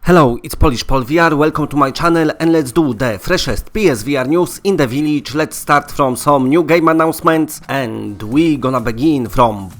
Hello, it's Polish Pol VR, welcome to my channel and let's do the freshest PSVR news in the village. Let's start from some new game announcements and we gonna begin from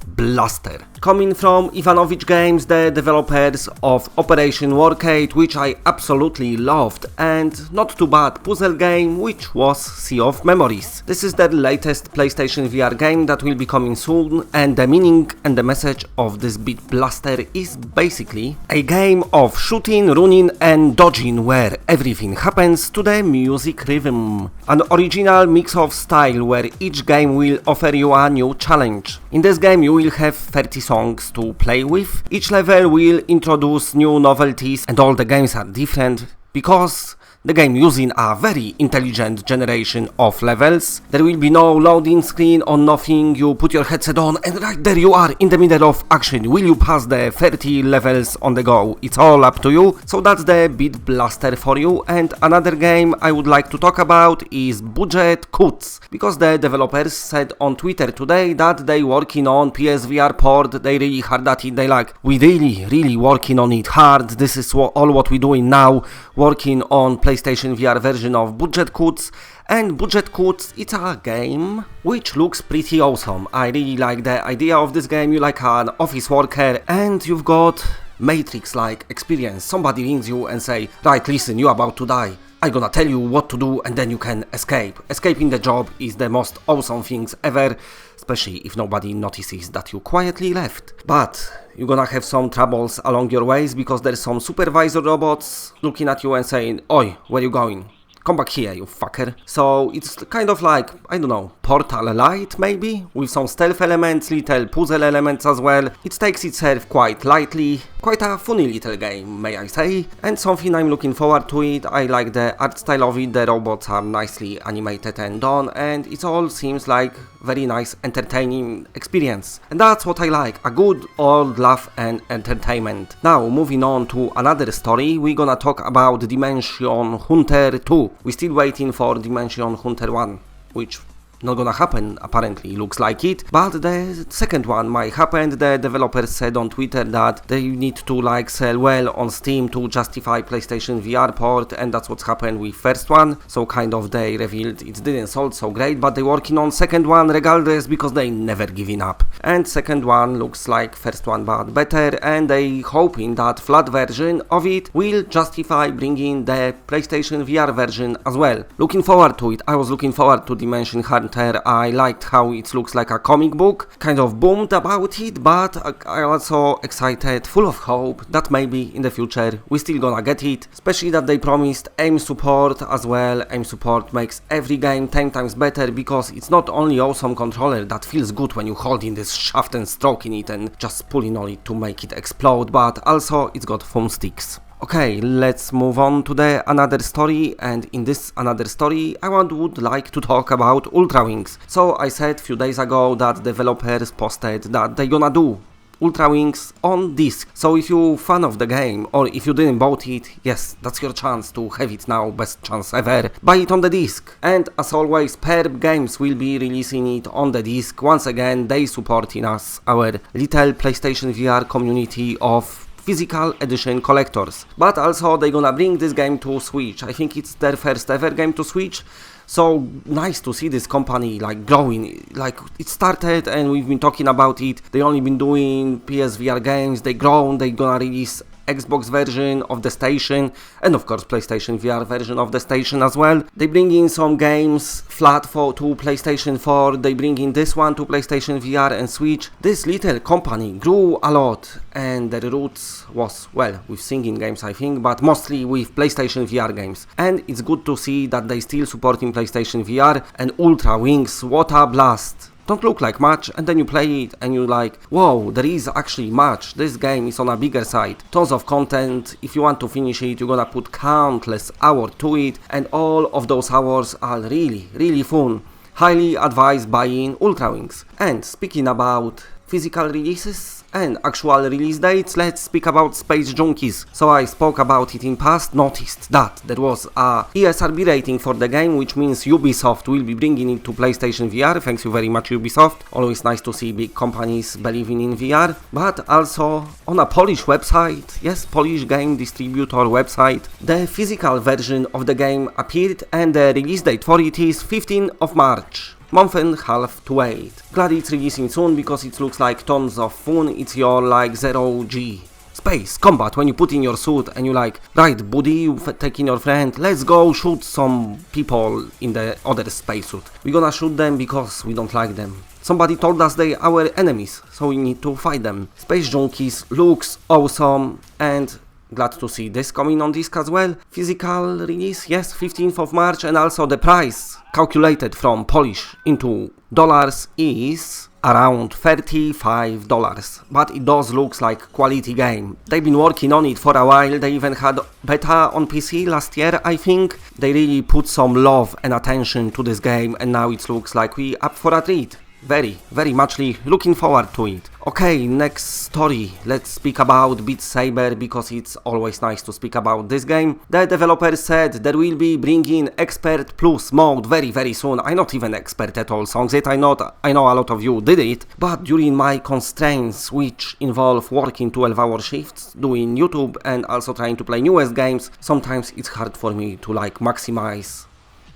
Bluster. Coming from Ivanovich Games, the developers of Operation Warcade, which I absolutely loved, and not too bad puzzle game which was Sea of Memories. This is the latest PlayStation VR game that will be coming soon, and the meaning and the message of this Bluster is basically a game of shooting, running and dodging where everything happens to the music rhythm. An original mix of style where each game will offer you a new challenge. In this game you will have 30 songs to play with. Each level will introduce new novelties and all the games are different because the game using a very intelligent generation of levels. There will be no loading screen or nothing, you put your headset on and right there you are in the middle of action. Will you pass the 30 levels on the go? It's all up to you. So that's the Bluster for you. And another game I would like to talk about is JUNKIES, because the developers said on Twitter today that they working on PSVR port, they really hard at it, they like, we really working on it hard, this is all what we doing now, working on PlayStation VR version of JUNKIES. And JUNKIES, it's a game which looks pretty awesome. I really like the idea of this game. You like an office worker and you've got Matrix-like experience. Somebody rings you and say, right, listen, you're about to die. I'm gonna tell you what to do and then you can escape. Escaping the job is the most awesome things ever, especially if nobody notices that you quietly left. But you're gonna have some troubles along your ways because there's some supervisor robots looking at you and saying, oi, where you going? Come back here, you fucker. So it's kind of like, I don't know, Portal Light maybe? With some stealth elements, little puzzle elements as well. It takes itself quite lightly. Quite a funny little game, may I say. And something I'm looking forward to it. I like the art style of it, the robots are nicely animated and done. And it all seems like very nice, entertaining experience. And that's what I like, a good old laugh and entertainment. Now, moving on to another story, we're gonna talk about Dimension Hunter 2. We're still waiting for Dimension Hunter 1, which not gonna happen, apparently, looks like it. But the second one might happen. The developers said on Twitter that they need to like sell well on Steam to justify PlayStation VR port, and that's what's happened with first one. So kind of they revealed it didn't sold so great, but they working on second one regardless because they never giving up. And second one looks like first one but better, and they hoping that flat version of it will justify bringing the PlayStation VR version as well. Looking forward to it. I was looking forward to Dimension Hunter. I liked how it looks like a comic book, kind of boomed about it, but I also excited, full of hope that maybe in the future we still gonna get it, especially that they promised aim support as well. Aim support makes every game 10 times better because it's not only awesome controller that feels good when you holding this shaft and stroking it and just pulling on it to make it explode, but also it's got foam sticks. Okay, let's move on to the another story, and in this another story I would like to talk about ULTRAWINGS. So I said a few days ago that developers posted that they're gonna do ULTRAWINGS on disc. So if you're a fan of the game or if you didn't bought it, yes, that's your chance to have it now, best chance ever. Buy it on the disc. And as always, Perp Games will be releasing it on the disc. Once again, they supporting us, our little PlayStation VR community of physical edition collectors. But also they're gonna bring this game to Switch. I think it's their first ever game to Switch. So nice to see this company like growing. Like it started and we've been talking about it. They only been doing PSVR games. They grown. They gonna release Xbox version of the station and of course PlayStation VR version of the station as well. They bring in some games flat to PlayStation 4, they bring in this one to PlayStation VR and Switch. This little company grew a lot and their roots was, well, with singing games I think, but mostly with PlayStation VR games. And it's good to see that they still supporting PlayStation VR and ULTRAWINGS, what a blast. Don't look like much and then you play it and you're like, whoa, there is actually much, this game is on a bigger side, tons of content. If you want to finish it, you're gonna put countless hours to it and all of those hours are really fun. Highly advised buying ULTRAWINGS. And speaking about physical releases, And actual release dates, let's speak about Space Junkies. So I spoke about it in past, noticed that there was a ESRB rating for the game, which means Ubisoft will be bringing it to PlayStation VR. Thanks you very much, Ubisoft. Always nice to see big companies believing in VR. But also on a Polish website, yes, Polish game distributor website, the physical version of the game appeared and the release date for it is 15th of March. Month and a half to wait. Glad it's releasing soon because it looks like tons of fun. It's your like 0G space combat when you put in your suit and you like, right buddy, you taking your friend, let's go shoot some people in the other spacesuit. We're gonna shoot them because we don't like them. Somebody told us they are our enemies, so we need to fight them. Space Junkies looks awesome and glad to see this coming on disc as well. Physical release, yes, 15th of March, and also the price calculated from Polish into dollars is around $35, but it does look like quality game. They've been working on it for a while. They even had beta on PC last year, I think. They really put some love and attention to this game, and now it looks like we up for a treat. Very muchly looking forward to it. Okay, next story. Let's speak about Beat Saber because it's always nice to speak about this game. The developer said there will be bringing Expert Plus mode very soon. I'm not even expert at all songs yet. I know a lot of you did it, but during my constraints, which involve working 12-hour shifts, doing YouTube and also trying to play newest games, sometimes it's hard for me to like maximize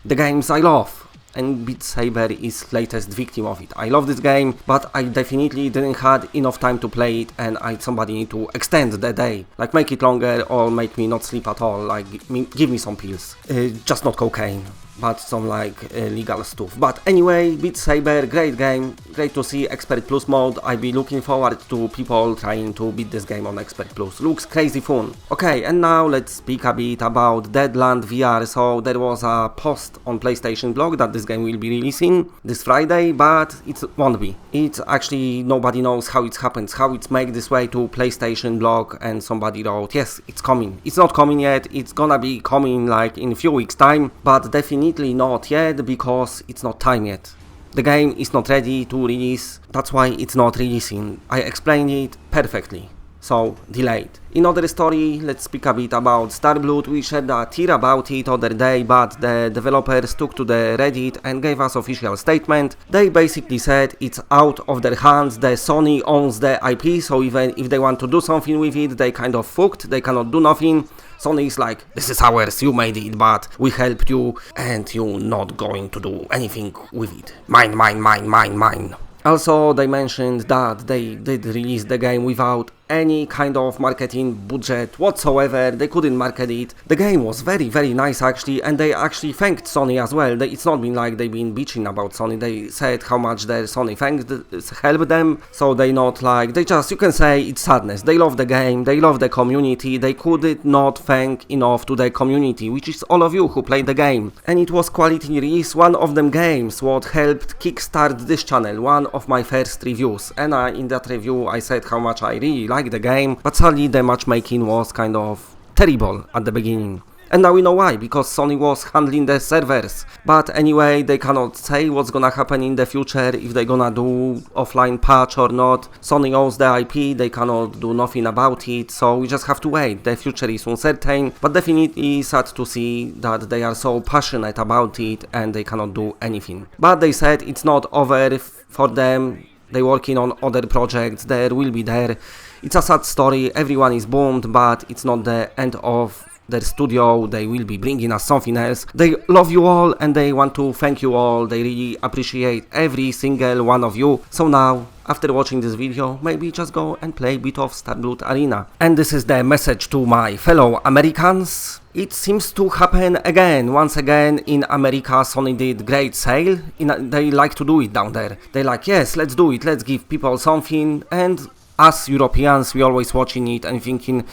the games I love. And Beat Saber is latest victim of it. I love this game, but I definitely didn't have enough time to play it, and somebody need to extend the day, like make it longer or make me not sleep at all, like give me some pills, just not cocaine, but some like legal stuff. But anyway, Beat Saber, great game, great to see Expert Plus mode. I'll be looking forward to people trying to beat this game on Expert Plus. Looks crazy fun. Okay, and now let's speak a bit about Deadland VR. So there was a post on PlayStation blog that this game will be releasing this Friday, but it won't be. It's actually, nobody knows how it happens, how it's made this way to PlayStation blog, and somebody wrote, yes, it's coming. It's not coming yet, it's gonna be coming like in a few weeks time, but definitely not yet because it's not time yet. The game is not ready to release, that's why it's not releasing. I explained it perfectly. So, delayed. In other story, let's speak a bit about Starblood. We shared a tier about it other day, but the developers took to the Reddit and gave us official statement. They basically said it's out of their hands, the Sony owns the IP, so even if they want to do something with it, they kind of fucked, they cannot do nothing. Sony is like, this is ours, you made it, but we helped you, and you're not going to do anything with it. Mine. Also, they mentioned that they did release the game without any kind of marketing budget whatsoever. They couldn't market it. The game was very nice actually, and they actually thanked Sony as well. It's not been like they've been bitching about Sony. They said how much their Sony helped them, so they not like, they just, you can say it's sadness. They love the game, they love the community, they could not thank enough to the community, which is all of you who played the game. And it was quality release, one of them games what helped kickstart this channel, one of my first reviews, and in that review I said how much I really like the game, but sadly the matchmaking was kind of terrible at the beginning. And now we know why, because Sony was handling the servers. But anyway, they cannot say what's gonna happen in the future, if they're gonna do offline patch or not. Sony owns the IP, they cannot do nothing about it, so we just have to wait. The future is uncertain, but definitely sad to see that they are so passionate about it and they cannot do anything. But they said it's not over for them, they're working on other projects, there will be there. It's a sad story, everyone is boomed, but it's not the end of their studio. They will be bringing us something else. They love you all and they want to thank you all. They really appreciate every single one of you. So now, after watching this video, maybe just go and play a bit of Starblood Arena. And this is the message to my fellow Americans. It seems to happen again. Once again, in America, Sony did great sale. They like to do it down there. They like, yes, let's do it. Let's give people something. And us Europeans, we always watching it and thinking,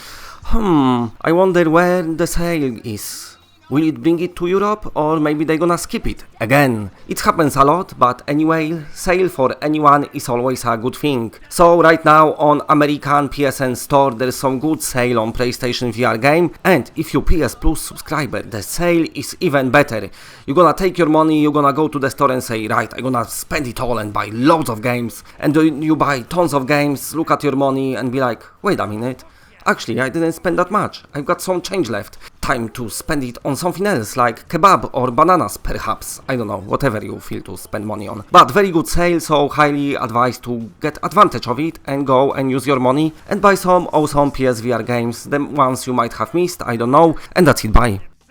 I wonder where the sale is. Will it bring it to Europe, or maybe they gonna skip it? Again, it happens a lot, but anyway, sale for anyone is always a good thing. So right now on American PSN store there's some good sale on PlayStation VR game, and if you PS Plus subscriber, the sale is even better. You're gonna take your money, you're gonna go to the store and say, right, I'm gonna spend it all and buy loads of games, and you buy tons of games, look at your money and be like, wait a minute, actually I didn't spend that much, I've got some change left. Time to spend it on something else, like kebab or bananas perhaps, I don't know, whatever you feel to spend money on. But very good sale, so highly advised to get advantage of it and go and use your money and buy some awesome PSVR games, the ones you might have missed, I don't know, and that's it, bye.